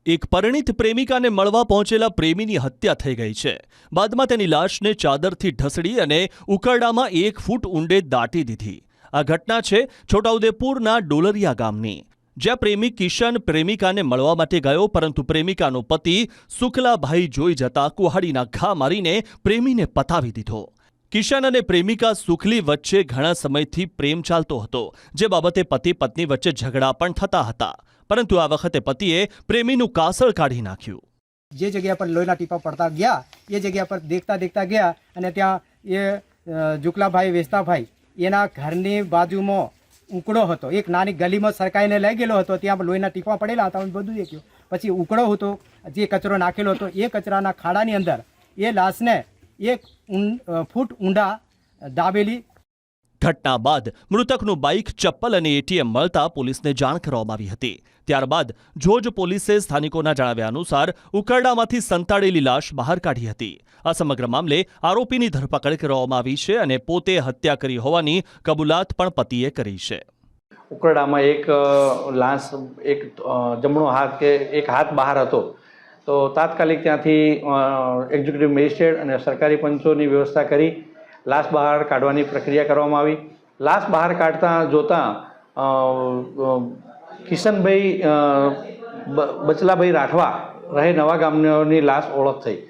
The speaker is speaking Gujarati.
એક પરિણીત પ્રેમિકાને મળવા પહોંચેલા પ્રેમીની હત્યા થઈ ગઈ છે. બાદમાં તેની લાશને ચાદરથી ઢસડી અને ઉકરડામાં 1 ફૂટ ઊંડે દાટી દીધી. આ ઘટના છે છોટાઉદેપુરના ડોલરિયા ગામની, જ્યાં પ્રેમી કિશન પ્રેમિકાને મળવા માટે ગયો, પરંતુ પ્રેમિકાનો પતિ શુક્લાભાઈ જોઈ જતા કુહાડીના ઘા મારીને પ્રેમીને પતાવી દીધો. કિશન અને પ્રેમિકા સુખલી વચ્ચે ઘણા સમયથી પ્રેમ ચાલતો હતો, જે બાબતે પતિ પત્ની વચ્ચે ઝઘડા પણ થતા હતા, પરંતુ આ વખતે પતિએ પ્રેમીનું કાસળ કાઢી નાખ્યું. જે જગ્યા પર લોહીના ટીપા પડતા ગયા એ જગ્યા પર દેખતા ગયા અને ત્યાં એ જુકલાભાઈ વેસ્તાભાઈ એના ઘરની બાજુમાં ઉકળો હતો, એક નાની ગલીમાં સરકાઈને લઈ ગયેલો હતો, ત્યાં લોહીના ટીપા પડેલા હતા, બધું દેખ્યું. પછી ઉકળો હતો, જે કચરો નાખેલો હતો, એ કચરાના ખાડાની અંદર એ લાશને 1 ફૂટ ઊંડા દાબેલી. ઘટના બાદ મૃતકનું બાઇક, ચપ્પલ અને એટીએમ મળતા પોલીસને જાણ કરવામાં આવી હતી. ત્યારબાદ જોજ પોલીસે સ્થાનિકોના જણાવ્યા અનુસાર ઉકરડામાંથી સંતાડેલી લાશ બહાર કાઢી હતી. આ સમગ્ર મામલે આરોપીની ધરપકડ કરવામાં આવી છે અને પોતે હત્યા કરી હોવાની કબૂલાત પણ પતિએ કરી છે. ઉકરડામાં એક લાશ, એક જમણો હાથ કે એક હાથ બહાર હતો, તો તાત્કાલિક ત્યાંથી એક્ઝિક્યુટિવ મેજિસ્ટ્રેટ અને સરકારી પંચોની વ્યવસ્થા કરી લાશ બહાર કાઢવાની પ્રક્રિયા કરવામાં આવી. લાશ બહાર કાઢતા જોતાં કિશનભાઈ બચલાભાઈ રાઠવા રહે નવા ગામની લાશ ઓળખ થઈ.